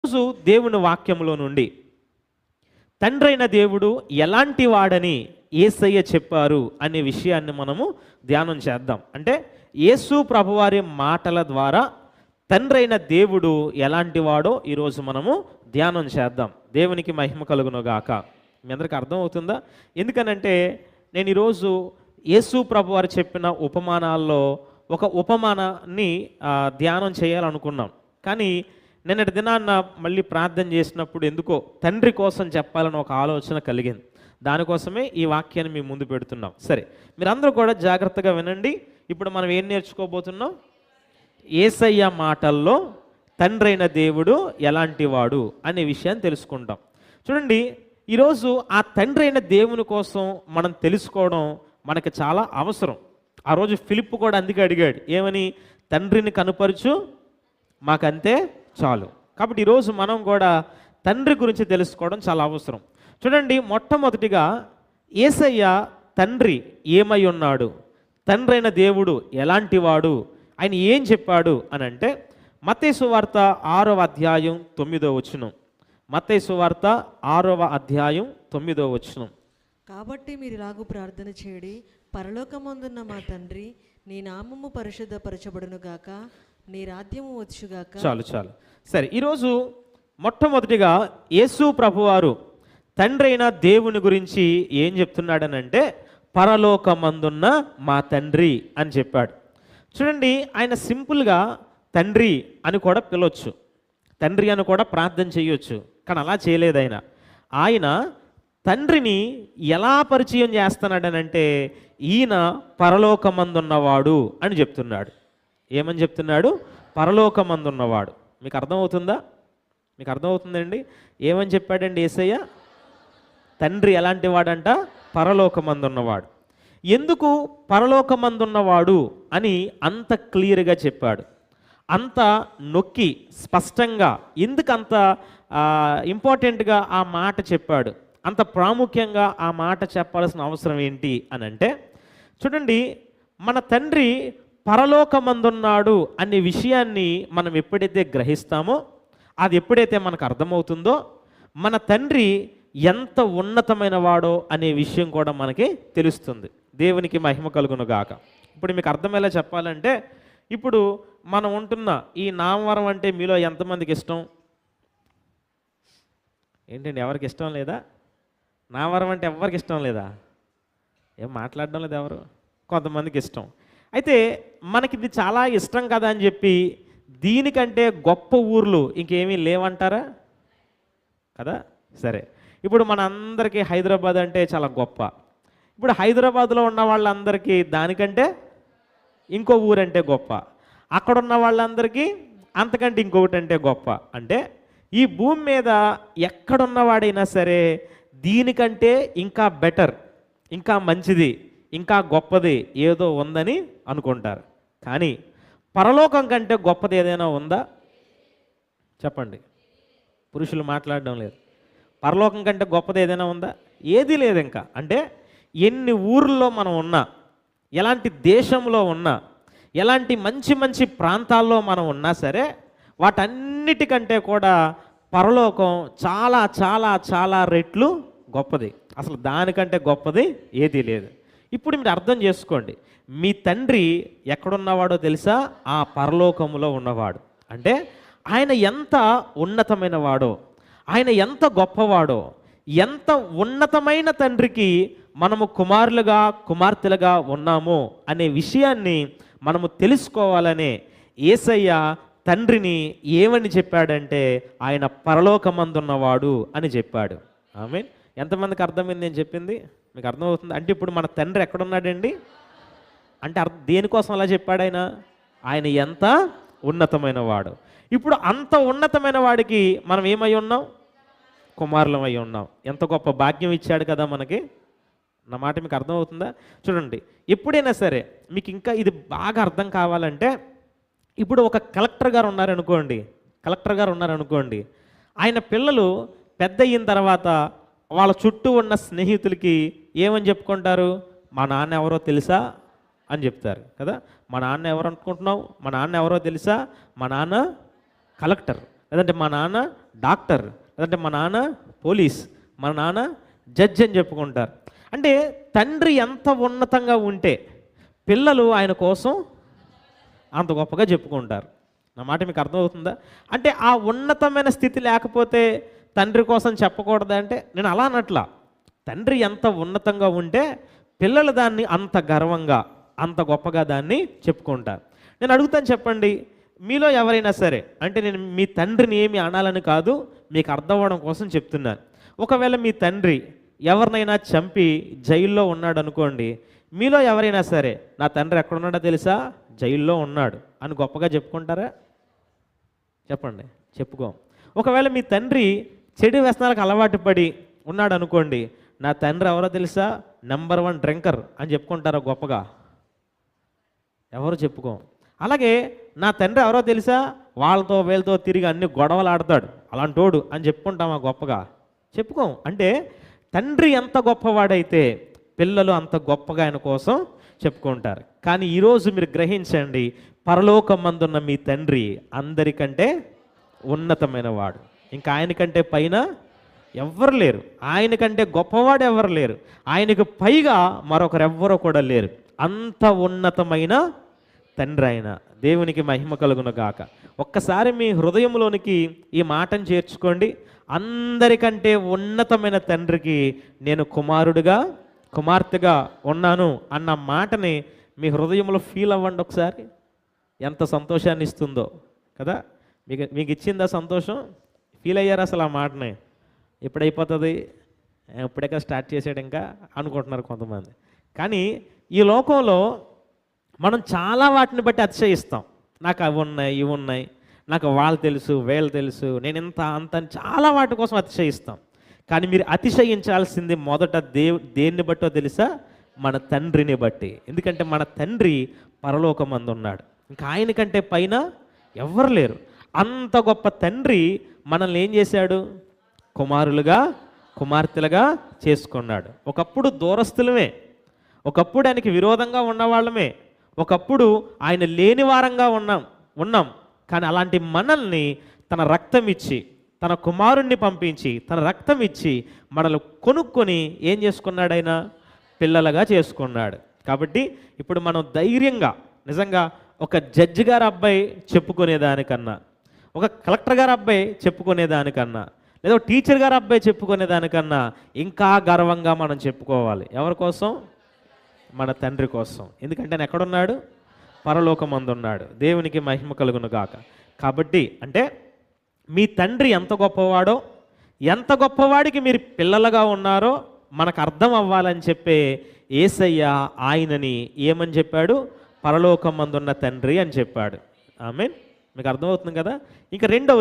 రోజు దేవుని వాక్యంలో నుండి తండ్రైన దేవుడు ఎలాంటి వాడని యేసయ్య చెప్పారు అనే విషయాన్ని మనము ధ్యానం చేద్దాం. అంటే యేసు ప్రభువారి మాటల ద్వారా తండ్రైన దేవుడు ఎలాంటి వాడో ఈరోజు మనము ధ్యానం చేద్దాం. దేవునికి మహిమ కలుగునుగాక. మీ అందరికీ అర్థం అవుతుందా? ఎందుకనంటే నేను ఈరోజు యేసు ప్రభువారు చెప్పిన ఉపమానాల్లో ఒక ఉపమానాన్ని ధ్యానం చేయాలనుకున్నాం. కానీ నిన్నటి దినాన్న మళ్ళీ ప్రార్థన చేసినప్పుడు ఎందుకో తండ్రి కోసం చెప్పాలని ఒక ఆలోచన కలిగింది. దానికోసమే ఈ వాక్యాన్ని మీ ముందు పెడుతున్నాం. సరే, మీరందరూ కూడా జాగ్రత్తగా వినండి. ఇప్పుడు మనం ఏం నేర్చుకోబోతున్నాం? యేసయ్య మాటల్లో తండ్రైన దేవుడు ఎలాంటి వాడు అనే విషయాన్ని తెలుసుకుంటాం. చూడండి, ఈరోజు ఆ తండ్రైన దేవుని కోసం మనం తెలుసుకోవడం మనకి చాలా అవసరం. ఆ రోజు ఫిలిప్పు కూడా అందుకే అడిగాడు, ఏమని? తండ్రిని కనుపరుచు, మాకంతే చాలు. కాబట్టి ఈరోజు మనం కూడా తండ్రి గురించి తెలుసుకోవడం చాలా అవసరం. చూడండి, మొట్టమొదటిగా యేసయ్య తండ్రి ఏమై ఉన్నాడు, తండ్రైన దేవుడు ఎలాంటి వాడు, ఆయన ఏం చెప్పాడు అని అంటే మత్తయి సువార్త 6వ అధ్యాయం 9వ వచనం. మత్తయి సువార్త 6వ అధ్యాయం 9వ వచనం. కాబట్టి మీరు ఇలాగూ ప్రార్థన చేయడి, పరలోకమందున్న మా తండ్రి, నీ నామము పరిశుద్ధపరచబడును గాక, నీ రాజ్యము వచ్చుగాక. చాలు చాలు. సరే, ఈరోజు మొట్టమొదటిగా యేసు ప్రభువారు తండ్రైన దేవుని గురించి ఏం చెప్తున్నాడనంటే పరలోకమందున్న మా తండ్రి అని చెప్పాడు. చూడండి, ఆయన సింపుల్గా తండ్రి అని కూడా పిలవచ్చు, తండ్రి అని కూడా ప్రార్థన చేయొచ్చు. కానీ అలా చేయలేదు ఆయన. ఆయన తండ్రిని ఎలా పరిచయం చేస్తున్నాడనంటే ఈయన పరలోకమందున్నవాడు అని చెప్తున్నాడు. ఏమని చెప్తున్నాడు? పరలోకమందున్నవాడు. మీకు అర్థమవుతుందా? మీకు అర్థమవుతుందండి? ఏమని చెప్పాడండి యేసయ్య? తండ్రి ఎలాంటి వాడంట? పరలోకమందున్నవాడు. ఎందుకు పరలోకమందున్నవాడు అని అంత క్లియర్గా చెప్పాడు, అంత నొక్కి స్పష్టంగా ఎందుకు అంత ఇంపార్టెంట్గా ఆ మాట చెప్పాడు, అంత ప్రాముఖ్యంగా ఆ మాట చెప్పాల్సిన అవసరం ఏంటి అని అంటే, చూడండి, మన తండ్రి పరలోకమందున్నాడు అనే విషయాన్ని మనం ఎప్పుడైతే గ్రహిస్తామో, అది ఎప్పుడైతే మనకు అర్థమవుతుందో, మన తండ్రి ఎంత ఉన్నతమైన వాడో అనే విషయం కూడా మనకి తెలుస్తుంది. దేవునికి మహిమ కలుగును గాక. ఇప్పుడు మీకు అర్థమయ్యేలా చెప్పాలంటే, ఇప్పుడు మనం ఉంటున్న ఈ నామవరం అంటే మీలో ఎంతమందికి ఇష్టం? ఏంటండి, ఎవరికి ఇష్టం లేదా? నామవరం అంటే ఎవరికి ఇష్టం లేదా? ఏం మాట్లాడడం లేదు ఎవరు? కొంతమందికి ఇష్టం. అయితే మనకి ఇది చాలా ఇష్టం కదా అని చెప్పి దీనికంటే గొప్ప ఊర్లు ఇంకేమీ లేవంటారా కదా? సరే, ఇప్పుడు మన అందరికీ హైదరాబాద్ అంటే చాలా గొప్ప. ఇప్పుడు హైదరాబాద్లో ఉన్న వాళ్ళందరికీ దానికంటే ఇంకో ఊరంటే గొప్ప, అక్కడ ఉన్న వాళ్ళందరికీ అంతకంటే ఇంకొకటి అంటే గొప్ప. అంటే ఈ భూమి మీద ఎక్కడున్నవాడైనా సరే దీనికంటే ఇంకా బెటర్, ఇంకా మంచిది, ఇంకా గొప్పది ఏదో ఉందని అనుకుంటారు. కానీ పరలోకం కంటే గొప్పది ఏదైనా ఉందా? చెప్పండి. పురుషులు మాట్లాడడం లేదు. పరలోకం కంటే గొప్పది ఏదైనా ఉందా? ఏదీ లేదు ఇంకా. అంటే ఎన్ని ఊర్లో మనం ఉన్నా, ఎలాంటి దేశంలో ఉన్నా, ఎలాంటి మంచి మంచి ప్రాంతాల్లో మనం ఉన్నా సరే వాటన్నిటికంటే కూడా పరలోకం చాలా చాలా చాలా రెట్లు గొప్పది. అసలు దానికంటే గొప్పది ఏదీ లేదు. ఇప్పుడు మీరు అర్థం చేసుకోండి, మీ తండ్రి ఎక్కడున్నవాడో తెలుసా? ఆ పరలోకములో ఉన్నవాడు. అంటే ఆయన ఎంత ఉన్నతమైన వాడో, ఆయన ఎంత గొప్పవాడో, ఎంత ఉన్నతమైన తండ్రికి మనము కుమారులుగా కుమార్తెలుగా ఉన్నామో అనే విషయాన్ని మనము తెలుసుకోవాలనే యేసయ్య తండ్రిని ఏమని చెప్పాడంటే ఆయన పరలోకమందున్నవాడు అని చెప్పాడు. ఆమేన్. ఎంతమందికి అర్థమైంది నేను చెప్పింది? మీకు అర్థమవుతుంది? అంటే ఇప్పుడు మన తండ్రి ఎక్కడున్నాడండి అంటే దేనికోసం అలా చెప్పాడు ఆయన? ఆయన ఎంత ఉన్నతమైన వాడు. ఇప్పుడు అంత ఉన్నతమైన వాడికి మనం ఏమై ఉన్నాం? కుమారులం అయి ఉన్నాం. ఎంత గొప్ప భాగ్యం ఇచ్చాడు కదా మనకి. నా మాట మీకు అర్థమవుతుందా? చూడండి, ఎప్పుడైనా సరే మీకు ఇంకా ఇది బాగా అర్థం కావాలంటే, ఇప్పుడు ఒక కలెక్టర్ గారు ఉన్నారనుకోండి, ఆయన పిల్లలు పెద్ద అయిన తర్వాత వాళ్ళ చుట్టూ ఉన్న స్నేహితులకి ఏమని చెప్పుకుంటారు? మా నాన్న ఎవరో తెలుసా అని చెప్తారు కదా. మా నాన్న ఎవరు అనుకుంటున్నావు? మా నాన్న ఎవరో తెలుసా? మా నాన్న కలెక్టర్, లేదంటే మా నాన్న డాక్టర్, లేదంటే మా నాన్న పోలీస్, మా నాన్న జడ్జ్ అని చెప్పుకుంటారు. అంటే తండ్రి ఎంత ఉన్నతంగా ఉంటే పిల్లలు ఆయన కోసం అంత గొప్పగా చెప్పుకుంటారు. నా మాట మీకు అర్థమవుతుందా? అంటే ఆ ఉన్నతమైన స్థితి లేకపోతే తండ్రి కోసం చెప్పకూడదు అంటే నేను అలా అనట్లా. తండ్రి ఎంత ఉన్నతంగా ఉంటే పిల్లలు దాన్ని అంత గర్వంగా అంత గొప్పగా దాన్ని చెప్పుకుంటారు. నేను అడుగుతాను, చెప్పండి, మీలో ఎవరైనా సరే, అంటే నేను మీ తండ్రిని ఏమి అనాలని కాదు, మీకు అర్థం అవ్వడం కోసం చెప్తున్నాను. ఒకవేళ మీ తండ్రి ఎవరినైనా చంపి జైల్లో ఉన్నాడు అనుకోండి, మీలో ఎవరైనా సరే నా తండ్రి ఎక్కడున్నాడో తెలుసా, జైల్లో ఉన్నాడు అని గొప్పగా చెప్పుకుంటారా? చెప్పండి, చెప్పుకోం. ఒకవేళ మీ తండ్రి చెడు వ్యసనాలకు అలవాటు పడి ఉన్నాడు అనుకోండి, నా తండ్రి ఎవరో తెలుసా, నెంబర్ 1 డ్రింకర్ అని చెప్పుకుంటారా గొప్పగా? ఎవరు చెప్పుకోం. అలాగే నా తండ్రి ఎవరో తెలుసా, వాళ్ళతో వీళ్ళతో తిరిగి అన్ని గొడవలు ఆడతాడు అలాంటోడు అని చెప్పుకుంటామా గొప్పగా? చెప్పుకోం. అంటే తండ్రి ఎంత గొప్పవాడైతే పిల్లలు అంత గొప్పగా ఆయన కోసం చెప్పుకుంటారు. కానీ ఈరోజు మీరు గ్రహించండి, పరలోకమందున్న మీ తండ్రి అందరికంటే ఉన్నతమైన వాడు. ఇంకా ఆయనకంటే పైన ఎవ్వరు లేరు, ఆయనకంటే గొప్పవాడు ఎవరు లేరు, ఆయనకు పైగా మరొకరెవ్వరూ కూడా లేరు. అంత ఉన్నతమైన తండ్రి ఆయన. దేవునికి మహిమ కలుగును గాక. ఒక్కసారి మీ హృదయంలోనికి ఈ మాటను చేర్చుకోండి. అందరికంటే ఉన్నతమైన తండ్రికి నేను కుమారుడిగా కుమార్తెగా ఉన్నాను అన్న మాటని మీ హృదయంలో ఫీల్ అవ్వండి ఒకసారి. ఎంత సంతోషాన్ని ఇస్తుందో కదా. మీకు ఇచ్చిందా సంతోషం? ఫీల్ అయ్యారు అసలు ఆ మాటని? ఎప్పుడైపోతుంది, ఎప్పుడైనా స్టార్ట్ చేసాడు ఇంకా అనుకుంటున్నారు కొంతమంది. కానీ ఈ లోకంలో మనం చాలా వాటిని బట్టి అతిశయిస్తాం. నాకు అవి ఉన్నాయి, ఇవి ఉన్నాయి, నాకు వాళ్ళు తెలుసు, వీళ్ళు తెలుసు, నేను ఇంత అంత అని చాలా వాటి కోసం అతిశయిస్తాం. కానీ మీరు అతిశయించాల్సింది మొదట దేన్ని బట్టో తెలుసా? మన తండ్రిని బట్టి. ఎందుకంటే మన తండ్రి పరలోకమందు ఉన్నాడు, ఇంకా ఆయనకంటే పైన ఎవ్వరు లేరు. అంత గొప్ప తండ్రి మనల్ని ఏం చేశాడు? కుమారులుగా కుమార్తెలుగా చేసుకున్నాడు. ఒకప్పుడు దూరస్తులమే, ఒకప్పుడు ఆయనకి విరోధంగా ఉన్నవాళ్ళమే, ఒకప్పుడు ఆయన లేని వారంగా ఉన్నాం. కానీ అలాంటి మనల్ని తన రక్తం ఇచ్చి, తన కుమారుణ్ణి పంపించి, తన రక్తం ఇచ్చి మనల్ని కొనుక్కొని ఏం చేసుకున్నాడు? ఆయన పిల్లలుగా చేసుకున్నాడు. కాబట్టి ఇప్పుడు మనం ధైర్యంగా, నిజంగా ఒక జడ్జి గారు అబ్బాయి చెప్పుకునేదానికన్నా, ఒక కలెక్టర్ గారు అబ్బాయి చెప్పుకునేదానికన్నా, లేదా టీచర్ గారు అబ్బాయి చెప్పుకునేదానికన్నా ఇంకా గర్వంగా మనం చెప్పుకోవాలి. ఎవరి కోసం? మన తండ్రి కోసం. ఎందుకంటే ఆయన ఎక్కడున్నాడు? పరలోకమందు ఉన్నాడు. దేవునికి మహిమ కలుగును గాక. కాబట్టి అంటే మీ తండ్రి ఎంత గొప్పవాడో, ఎంత గొప్పవాడికి మీరు పిల్లలుగా ఉన్నారో మనకు అర్థం అవ్వాలని చెప్పే యేసయ్య ఆయనని ఏమని చెప్పాడు? పరలోకమందున్న తండ్రి అని చెప్పాడు. ఆమేన్. మీకు అర్థమవుతుంది కదా. ఇంకా రెండవ